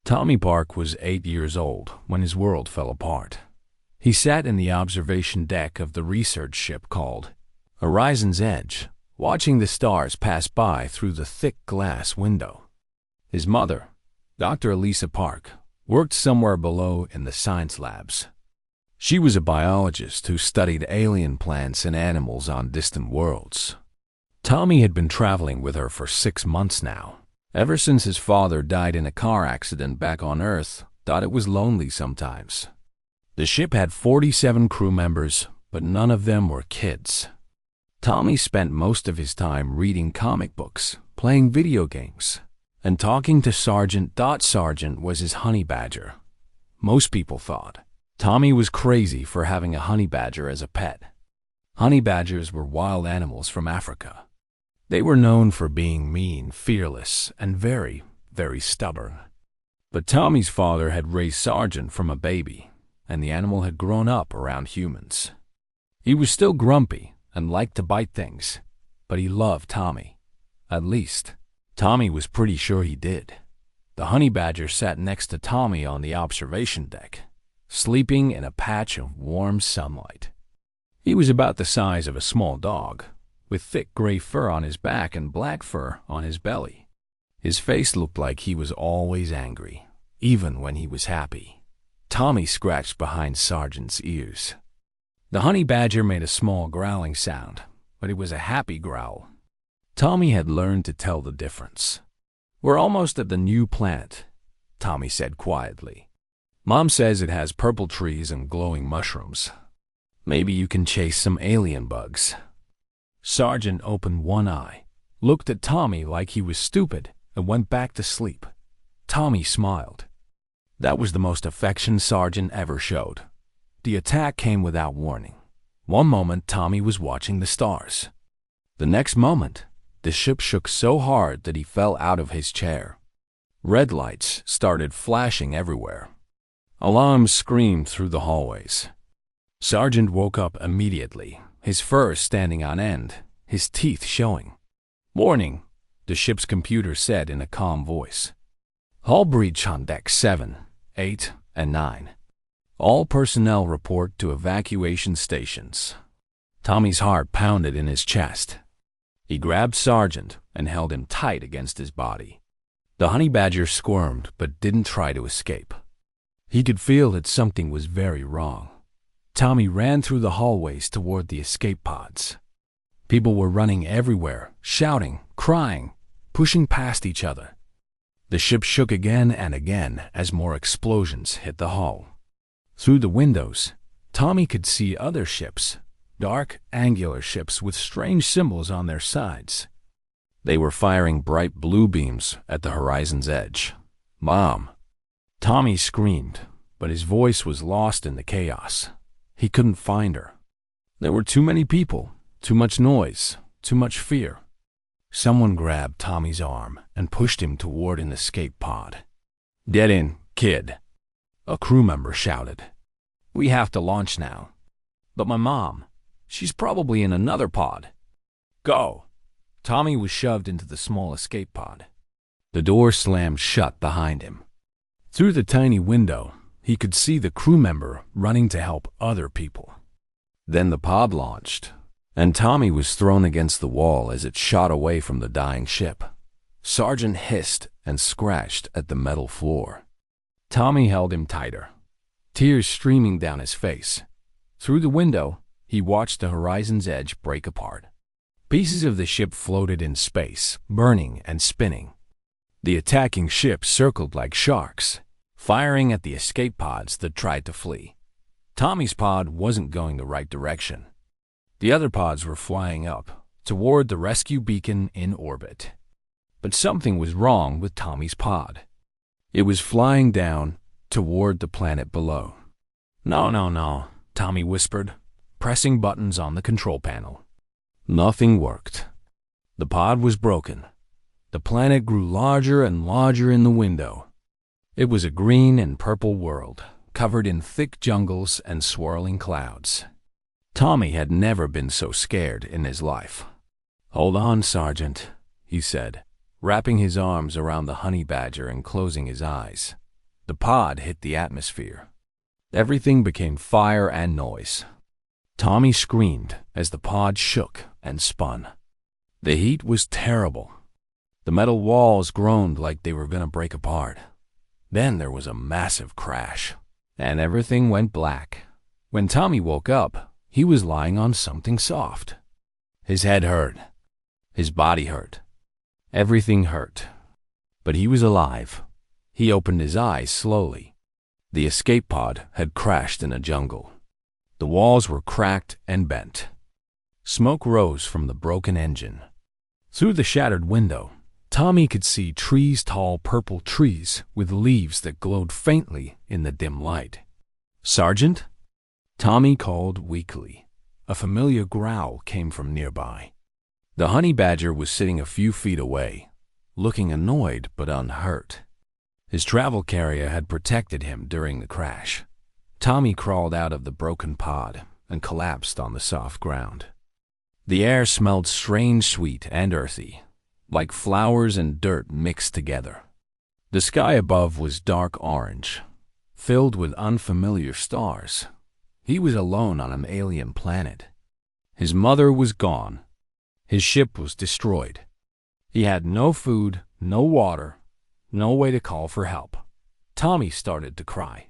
Tommy Park was 8 years old when his world fell apart. He sat in the observation deck of the research ship called Horizon's Edge, watching the stars pass by through the thick glass window. His mother, Dr. Elisa Park, worked somewhere below in the science labs. She was a biologist who studied alien plants and animals on distant worlds. Tommy had been traveling with her for 6 months now. Ever since his father died in a car accident back on Earth, thought it was lonely sometimes. The ship had 47 crew members, but none of them were kids. Tommy spent most of his time reading comic books, playing video games, and talking to Sergeant. Sergeant was his honey badger. Most people thought Tommy was crazy for having a honey badger as a pet. Honey badgers were wild animals from Africa. They were known for being mean, fearless, and very, very stubborn. But Tommy's father had raised Sergeant from a baby, and the animal had grown up around humans. He was still grumpy and liked to bite things, but he loved Tommy. At least, Tommy was pretty sure he did. The honey badger sat next to Tommy on the observation deck, sleeping in a patch of warm sunlight. He was about the size of a small dog, with thick gray fur on his back and black fur on his belly. His face looked like he was always angry, even when he was happy. Tommy scratched behind Sergeant's ears. The honey badger made a small growling sound, but it was a happy growl. Tommy had learned to tell the difference. "We're almost at the new planet," Tommy said quietly. "Mom says it has purple trees and glowing mushrooms. Maybe you can chase some alien bugs." Sergeant opened one eye, looked at Tommy like he was stupid, and went back to sleep. Tommy smiled. That was the most affection Sergeant ever showed. The attack came without warning. One moment, Tommy was watching the stars. The next moment, the ship shook so hard that he fell out of his chair. Red lights started flashing everywhere. Alarms screamed through the hallways. Sergeant woke up immediately, his fur standing on end, his teeth showing. "Warning," the ship's computer said in a calm voice. "Hull breach on deck 7, 8, and 9. All personnel report to evacuation stations." Tommy's heart pounded in his chest. He grabbed Sergeant and held him tight against his body. The honey badger squirmed but didn't try to escape. He could feel that something was very wrong. Tommy ran through the hallways toward the escape pods. People were running everywhere, shouting, crying, pushing past each other. The ship shook again and again as more explosions hit the hull. Through the windows, Tommy could see other ships, dark, angular ships with strange symbols on their sides. They were firing bright blue beams at the horizon's edge. "Mom!" Tommy screamed, but his voice was lost in the chaos. He couldn't find her. There were too many people, too much noise, too much fear. Someone grabbed Tommy's arm and pushed him toward an escape pod. "Get in, kid," a crew member shouted. "We have to launch now." "But my mom, she's probably in another pod." "Go." Tommy was shoved into the small escape pod. The door slammed shut behind him. Through the tiny window, he could see the crew member running to help other people. Then the pod launched, and Tommy was thrown against the wall as it shot away from the dying ship. Sergeant hissed and scratched at the metal floor. Tommy held him tighter, tears streaming down his face. Through the window, he watched the horizon's edge break apart. Pieces of the ship floated in space, burning and spinning. The attacking ship circled like sharks, firing at the escape pods that tried to flee. Tommy's pod wasn't going the right direction. The other pods were flying up, toward the rescue beacon in orbit. But something was wrong with Tommy's pod. It was flying down, toward the planet below. No, Tommy whispered, pressing buttons on the control panel. Nothing worked. The pod was broken. The planet grew larger and larger in the window. It was a green and purple world, covered in thick jungles and swirling clouds. Tommy had never been so scared in his life. "Hold on, Sergeant," he said, wrapping his arms around the honey badger and closing his eyes. The pod hit the atmosphere. Everything became fire and noise. Tommy screamed as the pod shook and spun. The heat was terrible. The metal walls groaned like they were going to break apart. Then there was a massive crash, and everything went black. When Tommy woke up, he was lying on something soft. His head hurt. His body hurt. Everything hurt. But he was alive. He opened his eyes slowly. The escape pod had crashed in a jungle. The walls were cracked and bent. Smoke rose from the broken engine. Through the shattered window, Tommy could see trees, tall purple trees with leaves that glowed faintly in the dim light. "Sergeant?" Tommy called weakly. A familiar growl came from nearby. The honey badger was sitting a few feet away, looking annoyed but unhurt. His travel carrier had protected him during the crash. Tommy crawled out of the broken pod and collapsed on the soft ground. The air smelled strange, sweet, and earthy, like flowers and dirt mixed together. The sky above was dark orange, filled with unfamiliar stars. He was alone on an alien planet. His mother was gone. His ship was destroyed. He had no food, no water, no way to call for help. Tommy started to cry.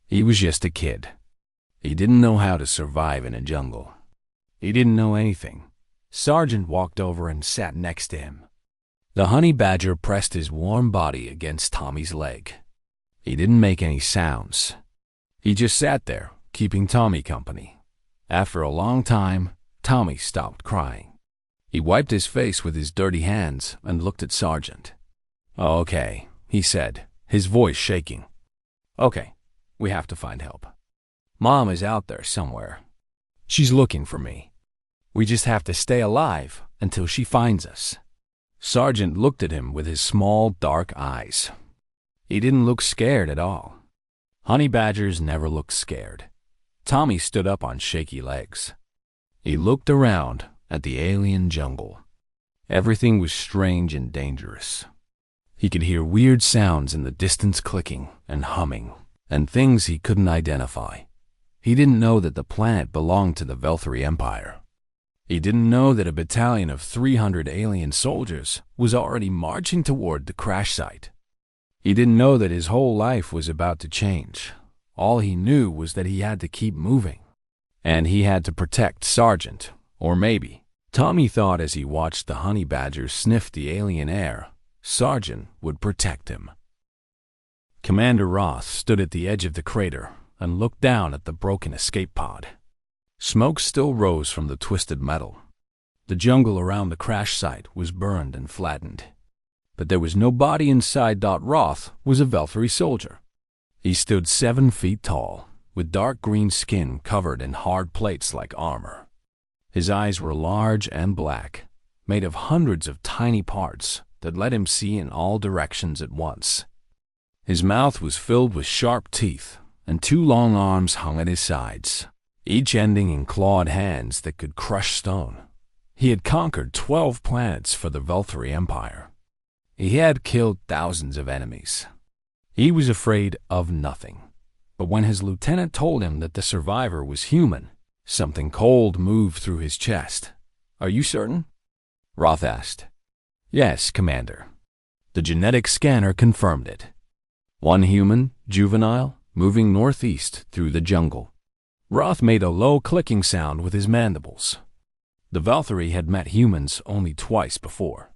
He was just a kid. He didn't know how to survive in a jungle. He didn't know anything. Sergeant walked over and sat next to him. The honey badger pressed his warm body against Tommy's leg. He didn't make any sounds. He just sat there, keeping Tommy company. After a long time, Tommy stopped crying. He wiped his face with his dirty hands and looked at Sergeant. "Okay," he said, his voice shaking. "Okay, we have to find help. Mom is out there somewhere. She's looking for me. We just have to stay alive until she finds us." Sergeant looked at him with his small, dark eyes. He didn't look scared at all. Honey badgers never looked scared. Tommy stood up on shaky legs. He looked around at the alien jungle. Everything was strange and dangerous. He could hear weird sounds in the distance, clicking and humming, and things he couldn't identify. He didn't know that the planet belonged to the Velthari Empire. He didn't know that a battalion of 300 alien soldiers was already marching toward the crash site. He didn't know that his whole life was about to change. All he knew was that he had to keep moving. And he had to protect Sergeant, or maybe, Tommy thought as he watched the honey badgers sniff the alien air, Sergeant would protect him. Commander Roth stood at the edge of the crater and looked down at the broken escape pod. Smoke still rose from the twisted metal. The jungle around the crash site was burned and flattened. But there was no body inside. Roth was a Velthari soldier. He stood 7 feet tall, with dark green skin covered in hard plates like armor. His eyes were large and black, made of hundreds of tiny parts that let him see in all directions at once. His mouth was filled with sharp teeth, and 2 long arms hung at his sides, each ending in clawed hands that could crush stone. He had conquered 12 planets for the Velthari Empire. He had killed thousands of enemies. He was afraid of nothing. But when his lieutenant told him that the survivor was human, something cold moved through his chest. "Are you certain?" Roth asked. "Yes, Commander." The genetic scanner confirmed it. One human, juvenile, moving northeast through the jungle. Roth made a low clicking sound with his mandibles. The Velthari had met humans only twice before.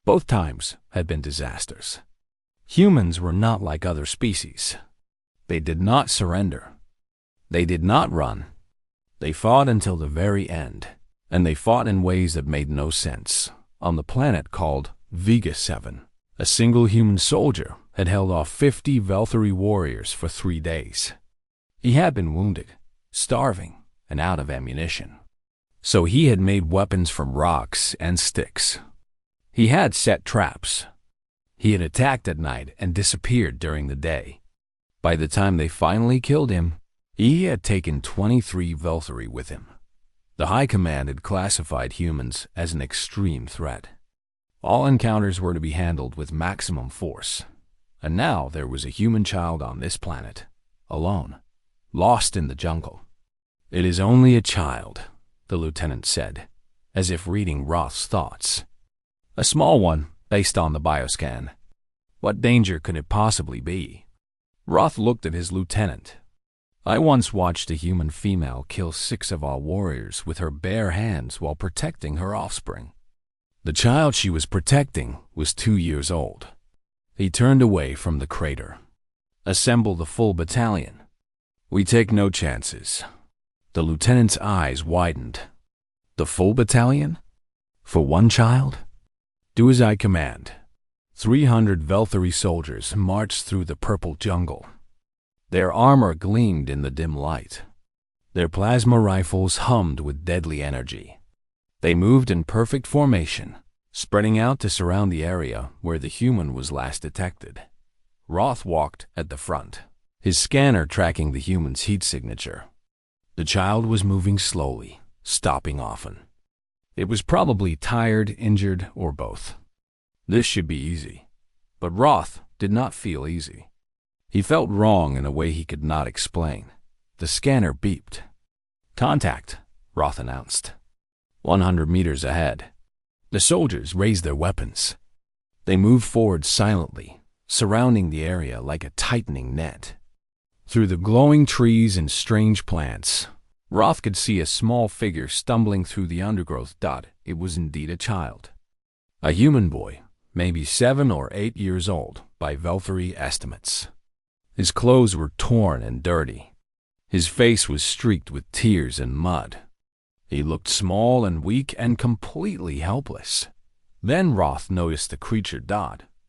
Both times had been disasters. Humans were not like other species. They did not surrender. They did not run. They fought until the very end, and they fought in ways that made no sense. On the planet called Vega 7, a single human soldier had held off 50 Velthari warriors for 3 days. He had been wounded, starving, and out of ammunition. So he had made weapons from rocks and sticks. He had set traps. He had attacked at night and disappeared during the day. By the time they finally killed him, he had taken 23 Velthari with him. The High Command had classified humans as an extreme threat. All encounters were to be handled with maximum force. And now there was a human child on this planet, alone, lost in the jungle. "It is only a child," the lieutenant said, as if reading Roth's thoughts. "A small one, based on the bioscan. What danger could it possibly be?" Roth looked at his lieutenant. "I once watched a human female kill 6 of our warriors with her bare hands while protecting her offspring. The child she was protecting was 2 years old." He turned away from the crater. "Assemble the full battalion. We take no chances." The lieutenant's eyes widened. "The full battalion? For one child?" "Do as I command." 300 Velthari soldiers marched through the purple jungle. Their armor gleamed in the dim light. Their plasma rifles hummed with deadly energy. They moved in perfect formation, spreading out to surround the area where the human was last detected. Roth walked at the front, his scanner tracking the human's heat signature. The child was moving slowly, stopping often. It was probably tired, injured, or both. This should be easy. But Roth did not feel easy. He felt wrong in a way he could not explain. The scanner beeped. "Contact," Roth announced. 100 meters ahead. The soldiers raised their weapons. They moved forward silently, surrounding the area like a tightening net. Through the glowing trees and strange plants, Roth could see a small figure stumbling through the undergrowth. It was indeed a child. A human boy, maybe 7 or 8 years old by Velthari estimates. His clothes were torn and dirty. His face was streaked with tears and mud. He looked small and weak and completely helpless. Then Roth noticed the creature.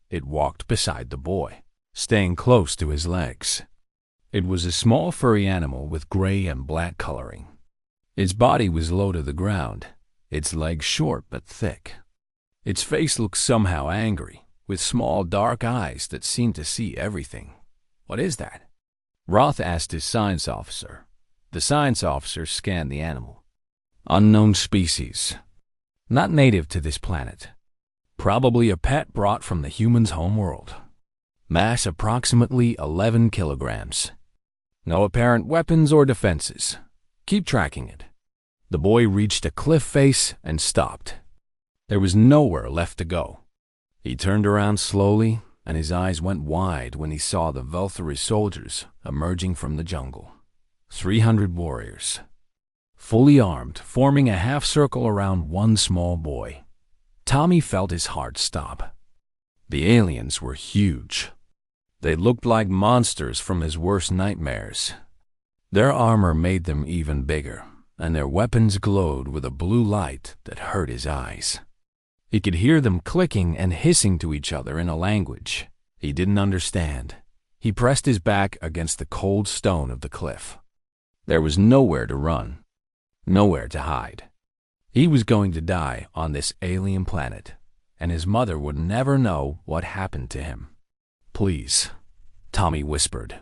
It walked beside the boy, staying close to his legs. It was a small furry animal with gray and black coloring. Its body was low to the ground, its legs short but thick. Its face looked somehow angry, with small dark eyes that seemed to see everything. "What is that?" Roth asked his science officer. The science officer scanned the animal. "Unknown species. Not native to this planet. Probably a pet brought from the human's homeworld. Mass approximately 11 kilograms. No apparent weapons or defenses. Keep tracking it." The boy reached a cliff face and stopped. There was nowhere left to go. He turned around slowly, and his eyes went wide when he saw the Velthari soldiers emerging from the jungle. 300 warriors, fully armed, forming a half circle around one small boy. Tommy felt his heart stop. The aliens were huge. They looked like monsters from his worst nightmares. Their armor made them even bigger, and their weapons glowed with a blue light that hurt his eyes. He could hear them clicking and hissing to each other in a language he didn't understand. He pressed his back against the cold stone of the cliff. There was nowhere to run, nowhere to hide. He was going to die on this alien planet, and his mother would never know what happened to him. "Please," Tommy whispered,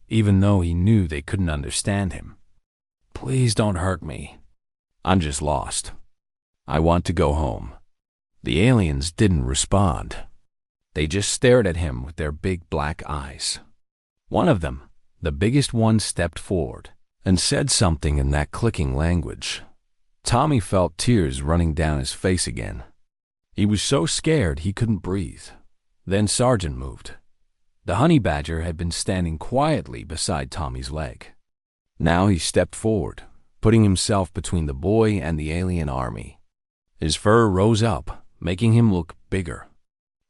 even though he knew they couldn't understand him. "Please don't hurt me. I'm just lost. I want to go home." The aliens didn't respond. They just stared at him with their big black eyes. One of them, the biggest one, stepped forward and said something in that clicking language. Tommy felt tears running down his face again. He was so scared he couldn't breathe. Then Sergeant moved. The honey badger had been standing quietly beside Tommy's leg. Now he stepped forward, putting himself between the boy and the alien army. His fur rose up, making him look bigger.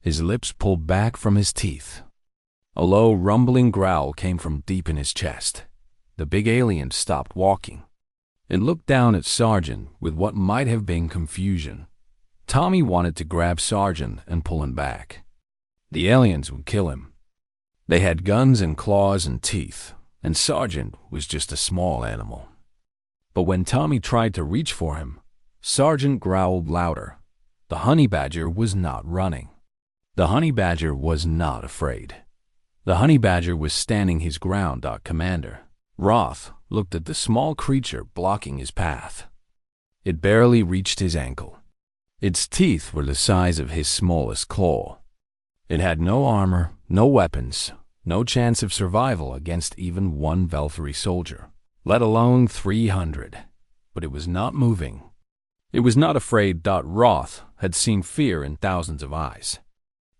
His lips pulled back from his teeth. A low, rumbling growl came from deep in his chest. The big alien stopped walking. It looked down at Sergeant with what might have been confusion. Tommy wanted to grab Sergeant and pull him back. The aliens would kill him. They had guns and claws and teeth, and Sergeant was just a small animal. But when Tommy tried to reach for him, Sergeant growled louder. The honey badger was not running. The honey badger was not afraid. The honey badger was standing his ground. Commander Roth looked at the small creature blocking his path. It barely reached his ankle. Its teeth were the size of his smallest claw. It had no armor, no weapons, no chance of survival against even one Velthory soldier, let alone 300. But it was not moving. It was not afraid. Roth had seen fear in thousands of eyes.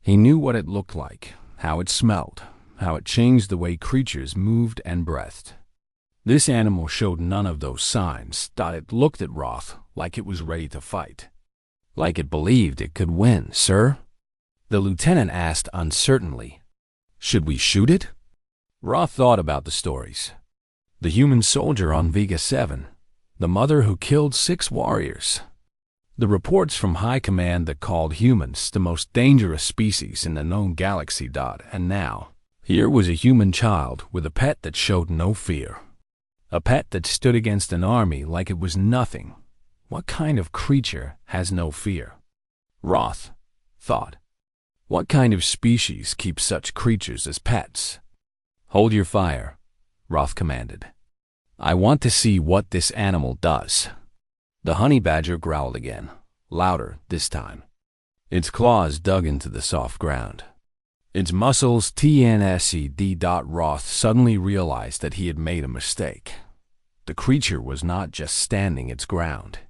He knew what it looked like, how it smelled, how it changed the way creatures moved and breathed. This animal showed none of those signs. It looked at Roth like it was ready to fight. Like it believed it could win, sir? The lieutenant asked uncertainly. Should we shoot it? Roth thought about the stories. The human soldier on Vega 7, the mother who killed 6 warriors. The reports from High Command that called humans the most dangerous species in the known galaxy. And now, here was a human child with a pet that showed no fear. A pet that stood against an army like it was nothing. What kind of creature has no fear? Roth thought. What kind of species keeps such creatures as pets? Hold your fire, Roth commanded. I want to see what this animal does. The honey badger growled again, louder this time. Its claws dug into the soft ground. Its muscles tensed. Roth suddenly realized that he had made a mistake. The creature was not just standing its ground.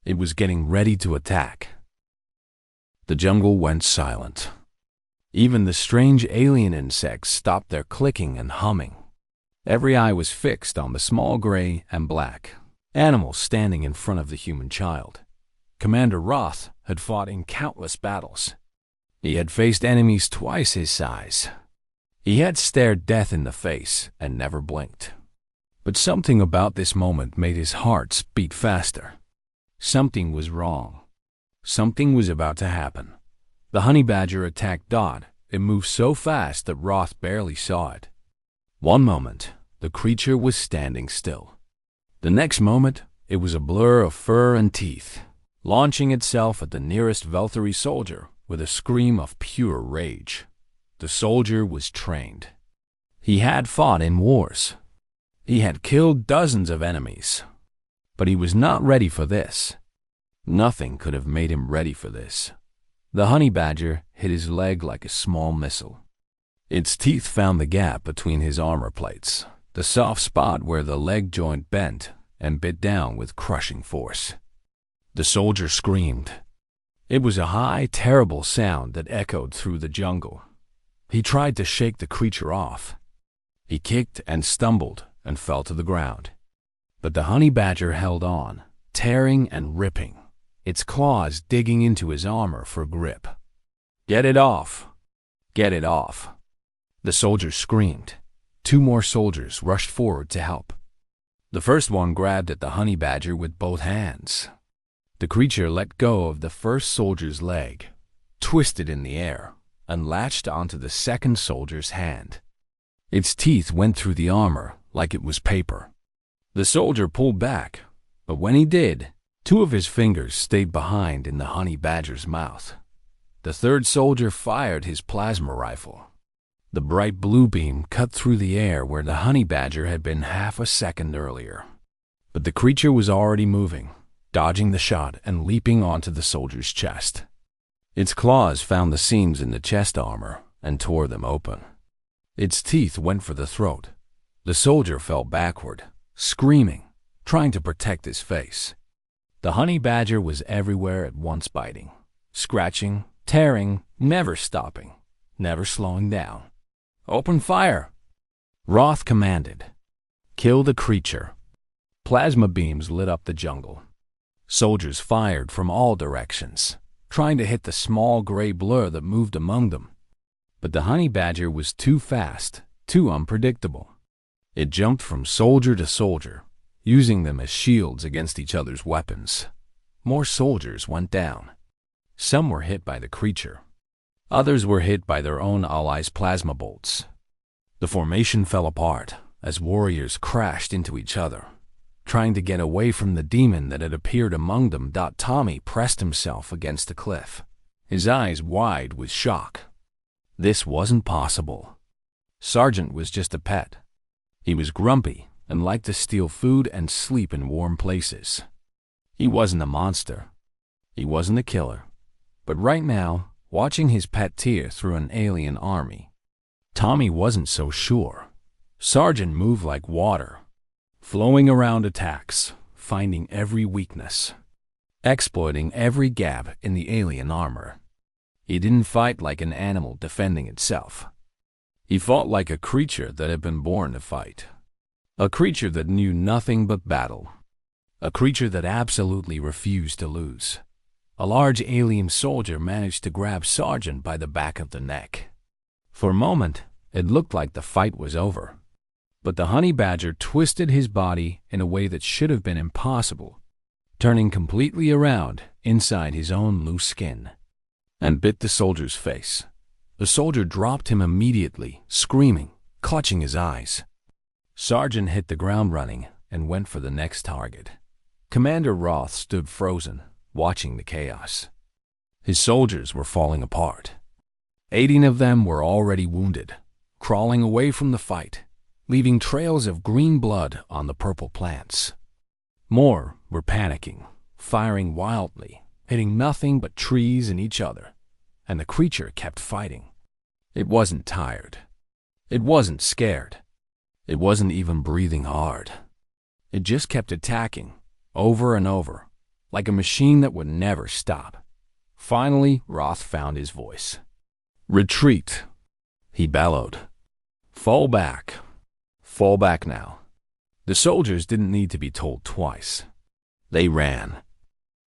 It was getting ready to attack. The jungle went silent. Even the strange alien insects stopped their clicking and humming. Every eye was fixed on the small gray and black animal standing in front of the human child. Commander Roth had fought in countless battles. He had faced enemies twice his size. He had stared death in the face and never blinked. But something about this moment made his heart beat faster. Something was wrong. Something was about to happen. The honey badger attacked Dodd. It moved so fast that Roth barely saw it. One moment, the creature was standing still. The next moment, it was a blur of fur and teeth, launching itself at the nearest Velthory soldier with a scream of pure rage. The soldier was trained. He had fought in wars. He had killed dozens of enemies. But he was not ready for this. Nothing could have made him ready for this. The honey badger hit his leg like a small missile. Its teeth found the gap between his armor plates, the soft spot where the leg joint bent, and bit down with crushing force. The soldier screamed. It was a high, terrible sound that echoed through the jungle. He tried to shake the creature off. He kicked and stumbled and fell to the ground. But the honey badger held on, tearing and ripping, its claws digging into his armor for grip. Get it off! Get it off! The soldier screamed. 2 more soldiers rushed forward to help. The first one grabbed at the honey badger with both hands. The creature let go of the first soldier's leg, twisted in the air, and latched onto the second soldier's hand. Its teeth went through the armor like it was paper. The soldier pulled back, but when he did, 2 of his fingers stayed behind in the honey badger's mouth. The third soldier fired his plasma rifle. The bright blue beam cut through the air where the honey badger had been half a second earlier. But the creature was already moving, dodging the shot and leaping onto the soldier's chest. Its claws found the seams in the chest armor and tore them open. Its teeth went for the throat. The soldier fell backward, screaming, trying to protect his face. The honey badger was everywhere at once, biting, scratching, tearing, never stopping, never slowing down. Open fire! Roth commanded. Kill the creature. Plasma beams lit up the jungle. Soldiers fired from all directions, trying to hit the small gray blur that moved among them. But the honey badger was too fast, too unpredictable. It jumped from soldier to soldier, using them as shields against each other's weapons. More soldiers went down. Some were hit by the creature. Others were hit by their own allies' plasma bolts. The formation fell apart as warriors crashed into each other, trying to get away from the demon that had appeared among them. Tommy pressed himself against the cliff, his eyes wide with shock. This wasn't possible. Sergeant was just a pet. He was grumpy and liked to steal food and sleep in warm places. He wasn't a monster. He wasn't a killer. But right now, watching his pet tear through an alien army. Tommy wasn't so sure. Sergeant moved like water, flowing around attacks, finding every weakness, exploiting every gap in the alien armor. He didn't fight like an animal defending itself. He fought like a creature that had been born to fight. A creature that knew nothing but battle. A creature that absolutely refused to lose. A large alien soldier managed to grab Sergeant by the back of the neck. For a moment, it looked like the fight was over. But the honey badger twisted his body in a way that should have been impossible, turning completely around inside his own loose skin, and bit the soldier's face. The soldier dropped him immediately, screaming, clutching his eyes. Sergeant hit the ground running and went for the next target. Commander Roth stood frozen, watching the chaos. His soldiers were falling apart. 18 of them were already wounded, crawling away from the fight, leaving trails of green blood on the purple plants. More were panicking, firing wildly, hitting nothing but trees and each other, and the creature kept fighting. It wasn't tired. It wasn't scared. It wasn't even breathing hard. It just kept attacking, over and over, like a machine that would never stop. Finally, Roth found his voice. "Retreat," he bellowed. "Fall back. Fall back now." The soldiers didn't need to be told twice. They ran.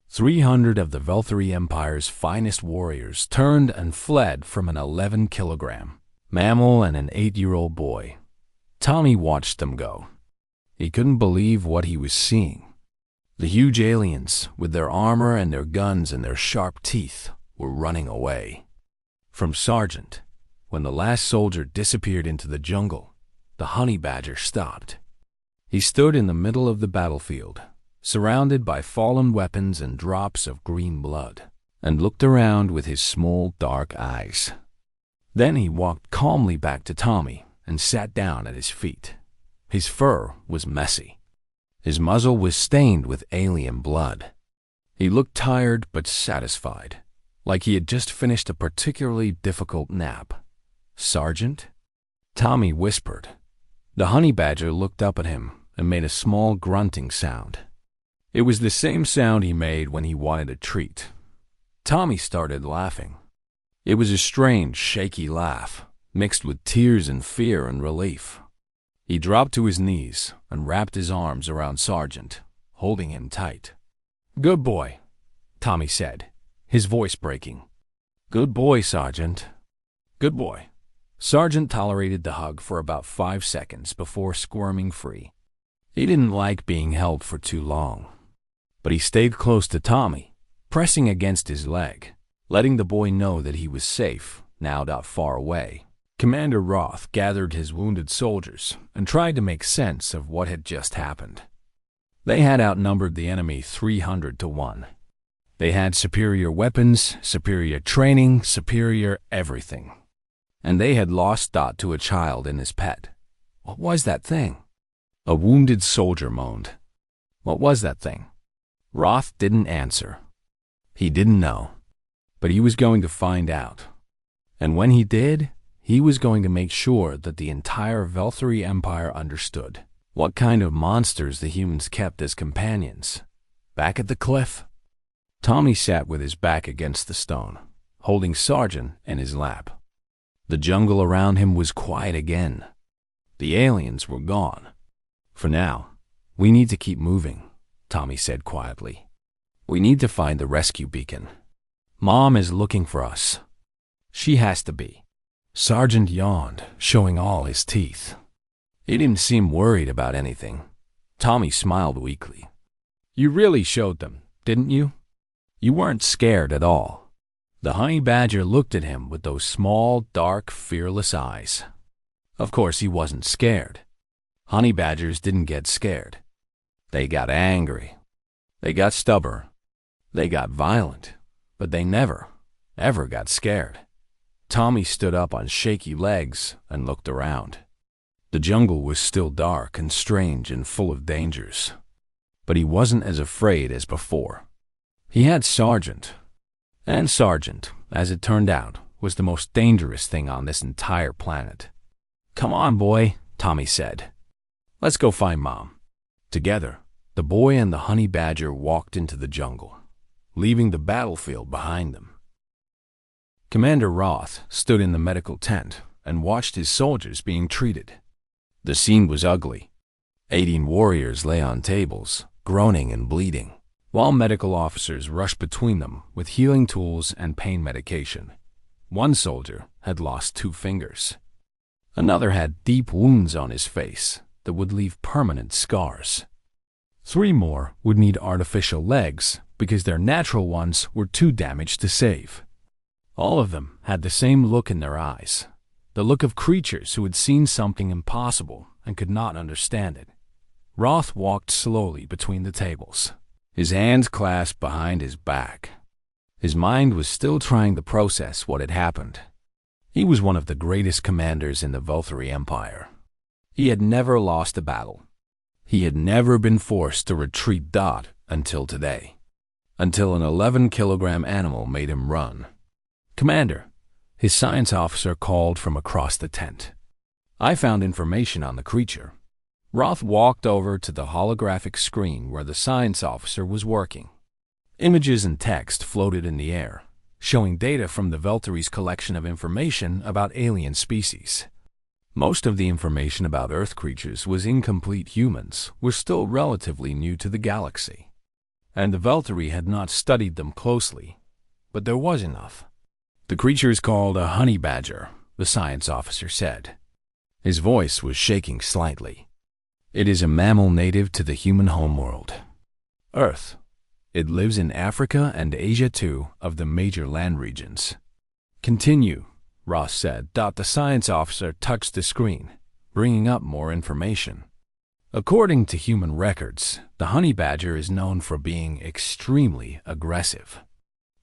300 of the Velthari Empire's finest warriors turned and fled from an 11-kilogram mammal and an 8-year-old boy. Tommy watched them go. He couldn't believe what he was seeing. The huge aliens, with their armor and their guns and their sharp teeth, were running away. From Sergeant, when the last soldier disappeared into the jungle, the honey badger stopped. He stood in the middle of the battlefield, surrounded by fallen weapons and drops of green blood, and looked around with his small, dark eyes. Then he walked calmly back to Tommy and sat down at his feet. His fur was messy. His muzzle was stained with alien blood. He looked tired but satisfied, like he had just finished a particularly difficult nap. "Sergeant?" Tommy whispered. The honey badger looked up at him and made a small grunting sound. It was the same sound he made when he wanted a treat. Tommy started laughing. It was a strange, shaky laugh, mixed with tears and fear and relief. He dropped to his knees and wrapped his arms around Sergeant, holding him tight. "Good boy," Tommy said, his voice breaking. "Good boy, Sergeant. Good boy." Sergeant tolerated the hug for about 5 seconds before squirming free. He didn't like being held for too long, but he stayed close to Tommy, pressing against his leg, letting the boy know that he was safe, now not far away. Commander Roth gathered his wounded soldiers and tried to make sense of what had just happened. They had outnumbered the enemy 300 to 1. They had superior weapons, superior training, superior everything. And they had lost Dot to a child and his pet. What was that thing? A wounded soldier moaned. What was that thing? Roth didn't answer. He didn't know. But he was going to find out. And when he did, he was going to make sure that the entire Velthari Empire understood what kind of monsters the humans kept as companions. Back at the cliff, Tommy sat with his back against the stone, holding Sergeant in his lap. The jungle around him was quiet again. The aliens were gone. "For now, we need to keep moving," Tommy said quietly. "We need to find the rescue beacon. Mom is looking for us. She has to be." Sergeant yawned, showing all his teeth. He didn't seem worried about anything. Tommy smiled weakly. "You really showed them, didn't you? You weren't scared at all." The honey badger looked at him with those small, dark, fearless eyes. Of course he wasn't scared. Honey badgers didn't get scared. They got angry. They got stubborn. They got violent. But they never, ever got scared. Tommy stood up on shaky legs and looked around. The jungle was still dark and strange and full of dangers. But he wasn't as afraid as before. He had Sergeant. And Sergeant as it turned out, was the most dangerous thing on this entire planet. "Come on, boy," Tommy said. "Let's go find Mom." Together, the boy and the honey badger walked into the jungle, leaving the battlefield behind them. Commander Roth stood in the medical tent and watched his soldiers being treated. The scene was ugly. 18 warriors lay on tables, groaning and bleeding, while medical officers rushed between them with healing tools and pain medication. One soldier had lost 2 fingers. Another had deep wounds on his face that would leave permanent scars. 3 more would need artificial legs because their natural ones were too damaged to save. All of them had the same look in their eyes, the look of creatures who had seen something impossible and could not understand it. Roth walked slowly between the tables, his hands clasped behind his back. His mind was still trying to process what had happened. He was one of the greatest commanders in the Volturi Empire. He had never lost a battle. He had never been forced to retreat until today, until an 11-kilogram animal made him run. "Commander," his science officer called from across the tent. "I found information on the creature." Roth walked over to the holographic screen where the science officer was working. Images and text floated in the air, showing data from the Volturi's collection of information about alien species. Most of the information about Earth creatures was incomplete. Humans were still relatively new to the galaxy, and the Volturi had not studied them closely, but there was enough. "The creature is called a honey badger," the science officer said. His voice was shaking slightly. "It is a mammal native to the human homeworld, Earth. It lives in Africa and Asia, 2 of the major land regions." "Continue," Ross said. The science officer touched the screen, bringing up more information. "According to human records, the honey badger is known for being extremely aggressive.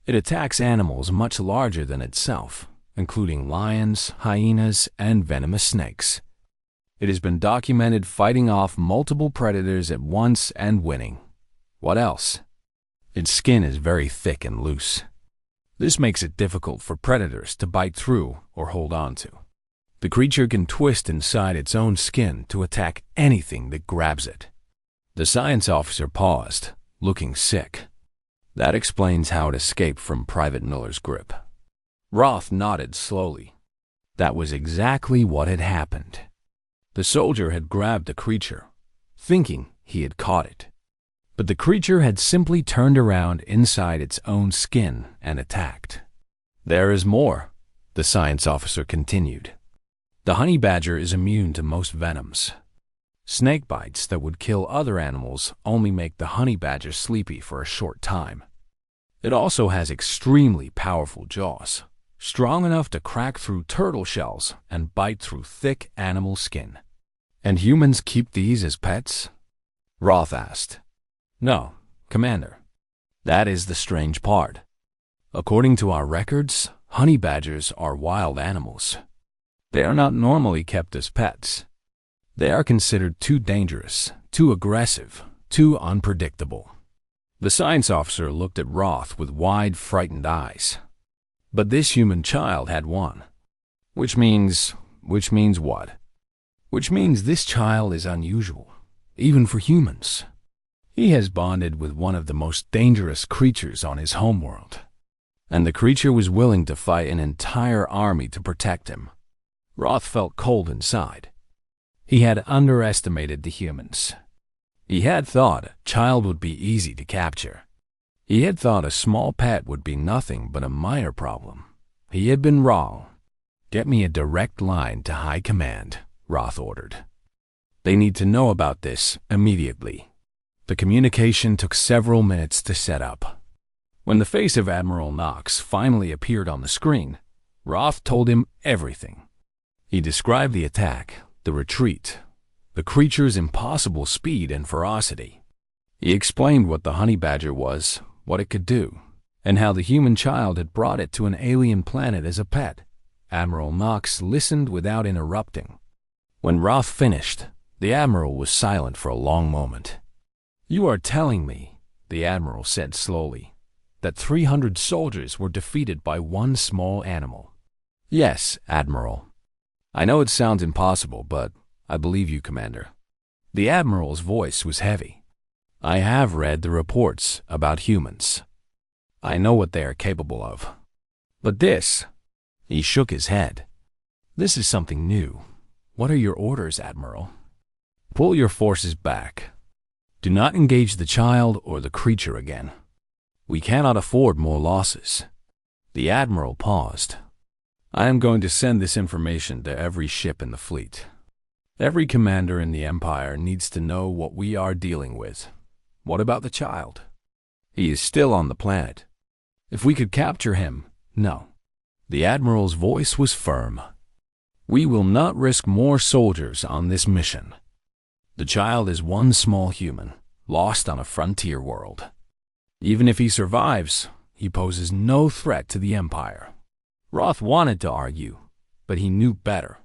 It attacks animals much larger than itself, including lions, hyenas, and venomous snakes. It has been documented fighting off multiple predators at once and winning. What else? Its skin is very thick and loose. This makes it difficult for predators to bite through or hold on to. The creature can twist inside its own skin to attack anything that grabs it." The science officer paused, looking sick. "That explains how it escaped from Private Miller's grip." Roth nodded slowly. That was exactly what had happened. The soldier had grabbed the creature, thinking he had caught it. But the creature had simply turned around inside its own skin and attacked. "There is more," the science officer continued. "The honey badger is immune to most venoms. Snake bites that would kill other animals only make the honey badger sleepy for a short time. It also has extremely powerful jaws, strong enough to crack through turtle shells and bite through thick animal skin." "And humans keep these as pets?" Roth asked. "No, Commander. That is the strange part. According to our records, honey badgers are wild animals. They are not normally kept as pets. They are considered too dangerous, too aggressive, too unpredictable." The science officer looked at Roth with wide, frightened eyes. "But this human child had one. Which means what?" "Which means this child is unusual, even for humans. He has bonded with one of the most dangerous creatures on his homeworld, and the creature was willing to fight an entire army to protect him." Roth felt cold inside. He had underestimated the humans. He had thought a child would be easy to capture. He had thought a small pet would be nothing but a minor problem. He had been wrong. "Get me a direct line to High Command," Roth ordered. "They need to know about this immediately." The communication took several minutes to set up. When the face of Admiral Knox finally appeared on the screen, Roth told him everything. He described the attack, the retreat, the creature's impossible speed and ferocity. He explained what the honey badger was, what it could do, and how the human child had brought it to an alien planet as a pet. Admiral Knox listened without interrupting. When Roth finished, the Admiral was silent for a long moment. "You are telling me," the Admiral said slowly, that 300 soldiers were defeated by one small animal. Yes, Admiral. I know it sounds impossible, but I believe you, Commander. The Admiral's voice was heavy. I have read the reports about humans. I know what they are capable of. But this, he shook his head. This is something new. What are your orders, Admiral? Pull your forces back. Do not engage the child or the creature again. We cannot afford more losses. The Admiral paused. I am going to send this information to every ship in the fleet. Every commander in the Empire needs to know what we are dealing with. What about the child? He is still on the planet. If we could capture him, no. The Admiral's voice was firm. We will not risk more soldiers on this mission. The child is one small human, lost on a frontier world. Even if he survives, he poses no threat to the Empire. Roth wanted to argue, but he knew better.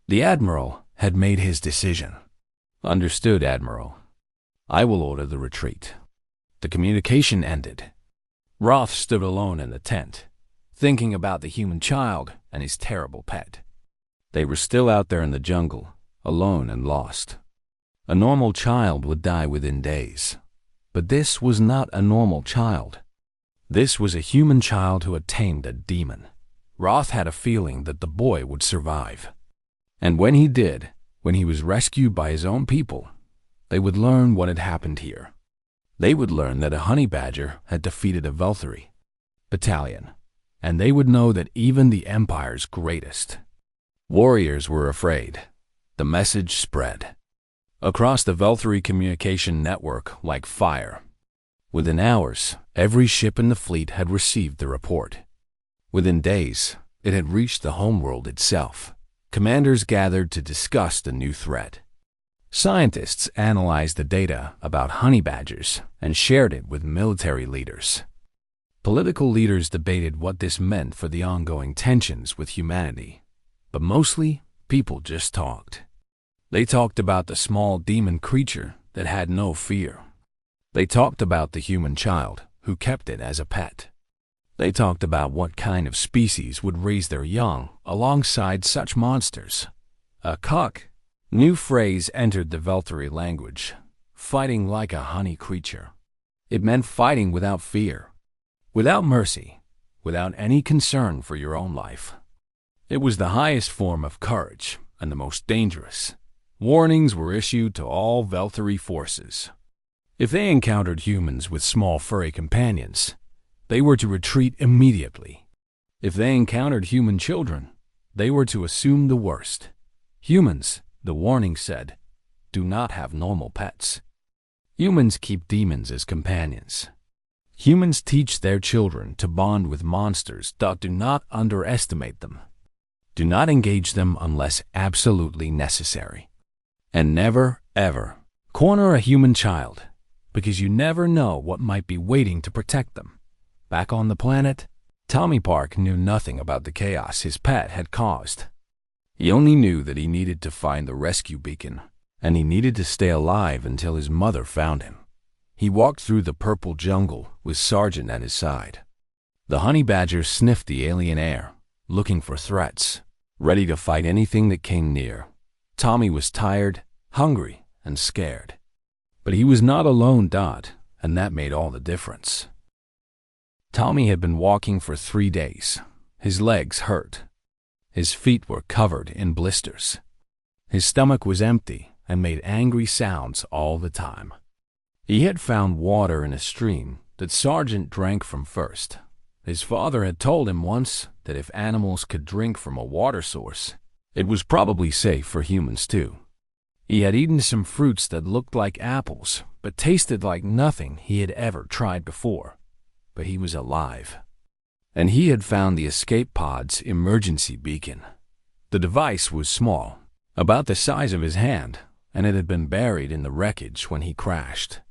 The Admiral had made his decision. Understood, Admiral. I will order the retreat. The communication ended. Roth stood alone in the tent, thinking about the human child and his terrible pet. They were still out there in the jungle, alone and lost. A normal child would die within days. But this was not a normal child. This was a human child who had tamed a demon. Roth had a feeling that the boy would survive. And when he did, when he was rescued by his own people, they would learn what had happened here. They would learn that a honey badger had defeated a Velthari battalion, and they would know that even the Empire's greatest warriors were afraid. The message spread across the Velthari communication network like fire. Within hours, every ship in the fleet had received the report. Within days, it had reached the homeworld itself. Commanders gathered to discuss the new threat. Scientists analyzed the data about honey badgers and shared it with military leaders. Political leaders debated what this meant for the ongoing tensions with humanity. But mostly, people just talked. They talked about the small demon creature that had no fear. They talked about the human child who kept it as a pet. They talked about what kind of species would raise their young alongside such monsters. A cuck. New phrase entered the Velthari language. Fighting like a honey creature. It meant fighting without fear, without mercy, without any concern for your own life. It was the highest form of courage and the most dangerous. Warnings were issued to all Velthari forces. If they encountered humans with small furry companions, they were to retreat immediately. If they encountered human children, they were to assume the worst. Humans, the warning said, do not have normal pets. Humans keep demons as companions. Humans teach their children to bond with monsters that do not underestimate them. Do not engage them unless absolutely necessary. And never, ever corner a human child, because you never know what might be waiting to protect them. Back on the planet, Tommy Park knew nothing about the chaos his pet had caused. He only knew that he needed to find the rescue beacon, and he needed to stay alive until his mother found him. He walked through the purple jungle with Sergeant at his side. The honey badger sniffed the alien air, looking for threats, ready to fight anything that came near. Tommy was tired, hungry, and scared. But he was not alone, and that made all the difference. Tommy had been walking for 3 days. His legs hurt. His feet were covered in blisters. His stomach was empty and made angry sounds all the time. He had found water in a stream that Sergeant drank from first. His father had told him once that if animals could drink from a water source, it was probably safe for humans too. He had eaten some fruits that looked like apples, but tasted like nothing he had ever tried before. But he was alive. And he had found the escape pod's emergency beacon. The device was small, about the size of his hand, and it had been buried in the wreckage when he crashed.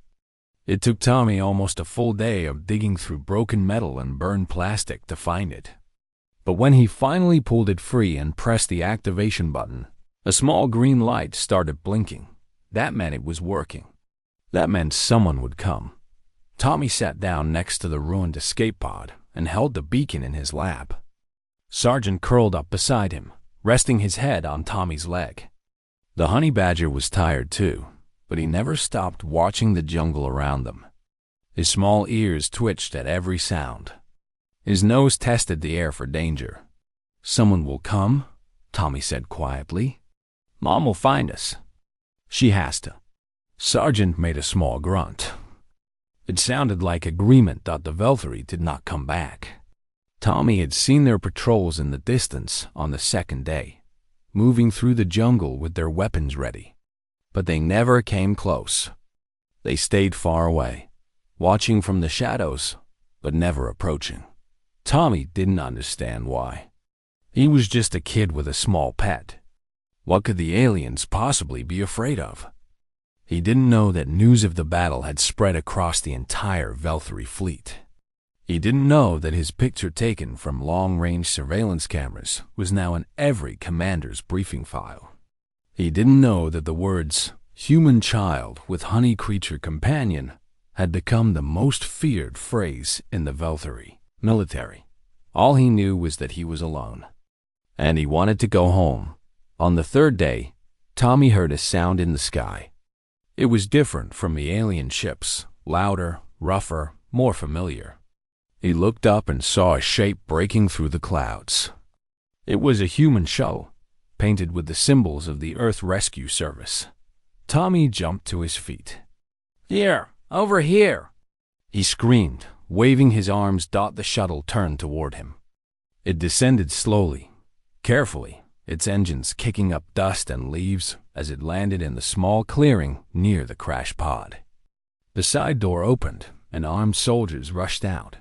It took Tommy almost a full day of digging through broken metal and burned plastic to find it. But when he finally pulled it free and pressed the activation button, a small green light started blinking. That meant it was working. That meant someone would come. Tommy sat down next to the ruined escape pod and held the beacon in his lap. Sergeant curled up beside him, resting his head on Tommy's leg. The honey badger was tired too, but he never stopped watching the jungle around them. His small ears twitched at every sound. His nose tested the air for danger. "Someone will come," Tommy said quietly. "Mom will find us. She has to." Sergeant made a small grunt. It sounded like agreement that the Veltari did not come back. Tommy had seen their patrols in the distance on the second day, moving through the jungle with their weapons ready. But they never came close. They stayed far away, watching from the shadows, but never approaching. Tommy didn't understand why. He was just a kid with a small pet. What could the aliens possibly be afraid of? He didn't know that news of the battle had spread across the entire Veltari fleet. He didn't know that his picture taken from long-range surveillance cameras was now in every commander's briefing file. He didn't know that the words, "human child with honey creature companion," had become the most feared phrase in the Veltari military. All he knew was that he was alone. And he wanted to go home. On the third day, Tommy heard a sound in the sky. It was different from the alien ships, louder, rougher, more familiar. He looked up and saw a shape breaking through the clouds. It was a human shuttle, painted with the symbols of the Earth Rescue Service. Tommy jumped to his feet. "Here, over here!" he screamed, waving his arms. The shuttle turned toward him. It descended slowly, carefully, its engines kicking up dust and leaves as it landed in the small clearing near the crash pod. The side door opened, and armed soldiers rushed out,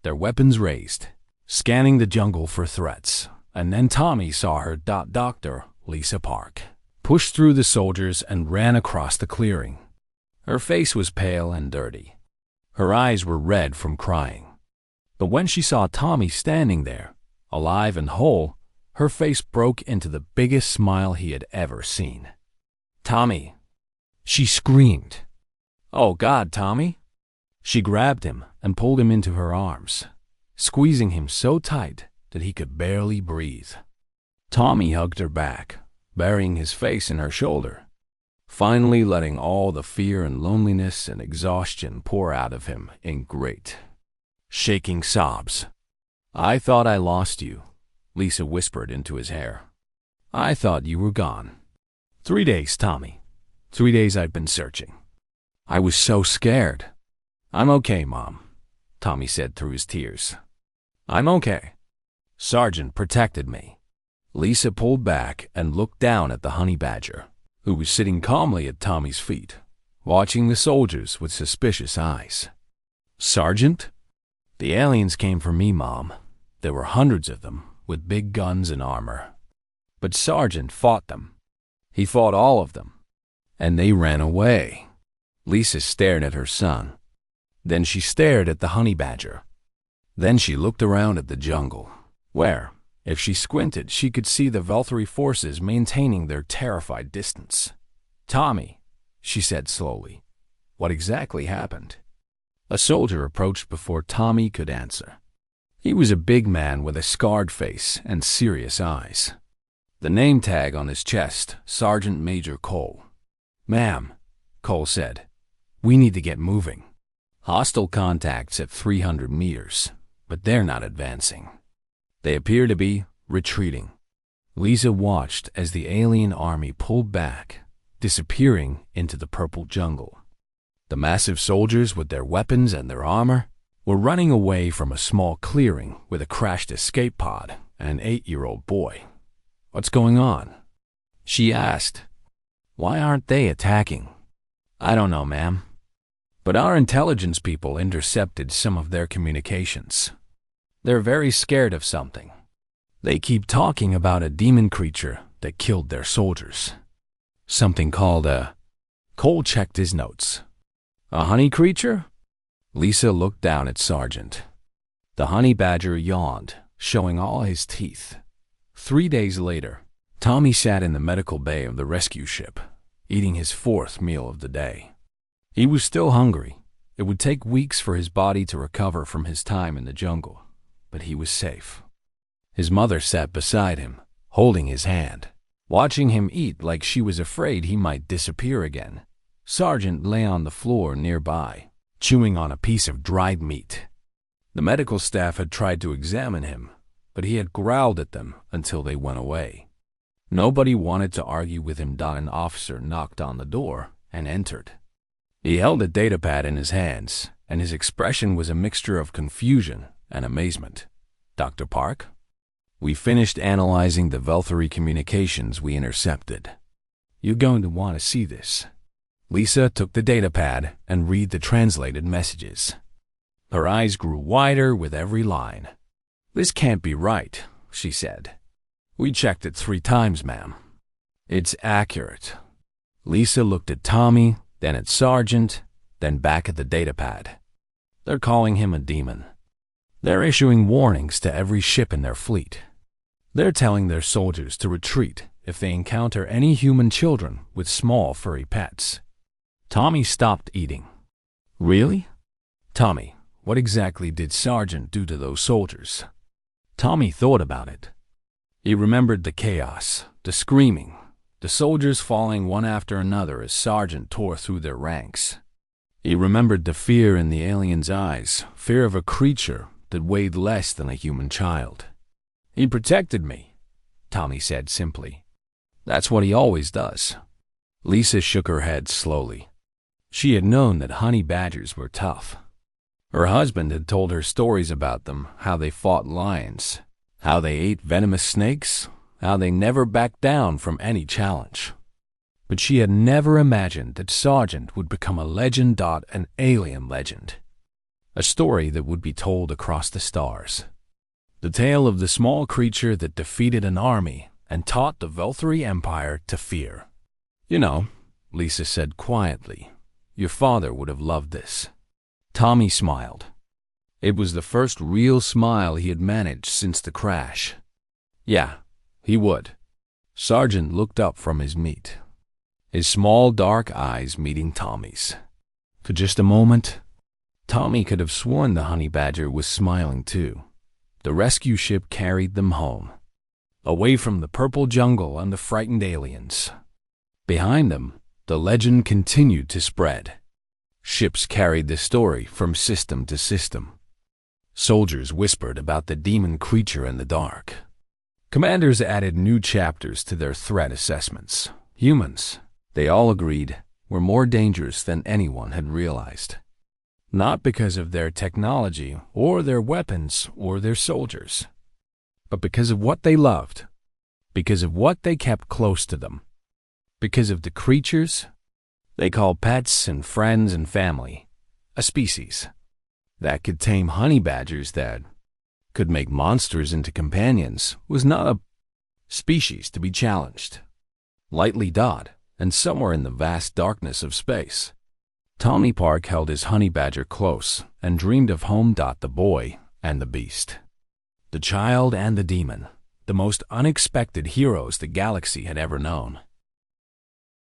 their weapons raised, scanning the jungle for threats. And then Tommy saw her Dr. Lisa Park push through the soldiers and ran across the clearing. Her face was pale and dirty. Her eyes were red from crying. But when she saw Tommy standing there, alive and whole, her face broke into the biggest smile he had ever seen. "Tommy!" she screamed. "Oh God, Tommy!" She grabbed him and pulled him into her arms, squeezing him so tight that he could barely breathe. Tommy hugged her back, burying his face in her shoulder, finally letting all the fear and loneliness and exhaustion pour out of him in great, shaking sobs. "I thought I lost you," Lisa whispered into his hair. "I thought you were gone." 3 days, Tommy. 3 days I've been searching. I was so scared." "I'm okay, Mom," Tommy said through his tears. "I'm okay. Sergeant protected me." Lisa pulled back and looked down at the honey badger, who was sitting calmly at Tommy's feet, watching the soldiers with suspicious eyes. "Sergeant?" "The aliens came for me, Mom. There were hundreds of them, with big guns and armor. But Sergeant fought them. He fought all of them. And they ran away." Lisa stared at her son. Then she stared at the honey badger. Then she looked around at the jungle, where, if she squinted, she could see the Veltari forces maintaining their terrified distance. "Tommy," she said slowly, "what exactly happened?" A soldier approached before Tommy could answer. He was a big man with a scarred face and serious eyes. The name tag on his chest, Sergeant Major Cole. "Ma'am," Cole said, "we need to get moving. Hostile contacts at 300 meters, but they're not advancing. They appear to be retreating." Lisa watched as the alien army pulled back, disappearing into the purple jungle. The massive soldiers with their weapons and their armor were running away from a small clearing with a crashed escape pod and an 8-year-old boy. "What's going on?" she asked. "Why aren't they attacking?" "I don't know, ma'am. But our intelligence people intercepted some of their communications. They're very scared of something. They keep talking about a demon creature that killed their soldiers. Something called a..." Cole checked his notes. "A honey creature?" Lisa looked down at Sergeant. The honey badger yawned, showing all his teeth. 3 days later, Tommy sat in the medical bay of the rescue ship, eating his 4th meal of the day. He was still hungry, It would take weeks for his body to recover from his time in the jungle, but he was safe. His mother sat beside him, holding his hand, watching him eat like she was afraid he might disappear again. Sergeant lay on the floor nearby, chewing on a piece of dried meat. The medical staff had tried to examine him, but he had growled at them until they went away. Nobody wanted to argue with him. An officer knocked on the door and entered. He held a datapad in his hands, and his expression was a mixture of confusion and amazement. "Dr. Park, we finished analyzing the Velthary communications we intercepted. You're going to want to see this." Lisa took the datapad and read the translated messages. Her eyes grew wider with every line. "This can't be right," she said. "We checked it 3 times, ma'am. It's accurate." Lisa looked at Tommy, then at Sergeant, then back at the datapad. "They're calling him a demon. They're issuing warnings to every ship in their fleet. They're telling their soldiers to retreat if they encounter any human children with small furry pets." Tommy stopped eating. "Really? Tommy, what exactly did Sergeant do to those soldiers?" Tommy thought about it. He remembered the chaos, the screaming, the soldiers falling one after another as Sergeant tore through their ranks. He remembered the fear in the alien's eyes, fear of a creature that weighed less than a human child. "He protected me," Tommy said simply. "That's what he always does." Lisa shook her head slowly. She had known that honey badgers were tough. Her husband had told her stories about them, how they fought lions, how they ate venomous snakes, how they never backed down from any challenge. But she had never imagined that Sergeant would become a legend, an alien legend. A story that would be told across the stars. The tale of the small creature that defeated an army and taught the Velthary Empire to fear. "You know," Lisa said quietly, "your father would have loved this." Tommy smiled. It was the first real smile he had managed since the crash. "Yeah, he would." Sergeant looked up from his meat, his small dark eyes meeting Tommy's. For just a moment, Tommy could have sworn the honey badger was smiling too. The rescue ship carried them home, away from the purple jungle and the frightened aliens. Behind them, the legend continued to spread. Ships carried the story from system to system. Soldiers whispered about the demon creature in the dark. Commanders added new chapters to their threat assessments. Humans, they all agreed, were more dangerous than anyone had realized. Not because of their technology or their weapons or their soldiers, but because of what they loved, because of what they kept close to them, because of the creatures they called pets and friends and family, a species that could tame honey badgers, that could make monsters into companions, was not a species to be challenged. Lightly dot, and somewhere in the vast darkness of space, Tommy Park held his honey badger close and dreamed of home. The boy and the beast, the child and the demon, the most unexpected heroes the galaxy had ever known.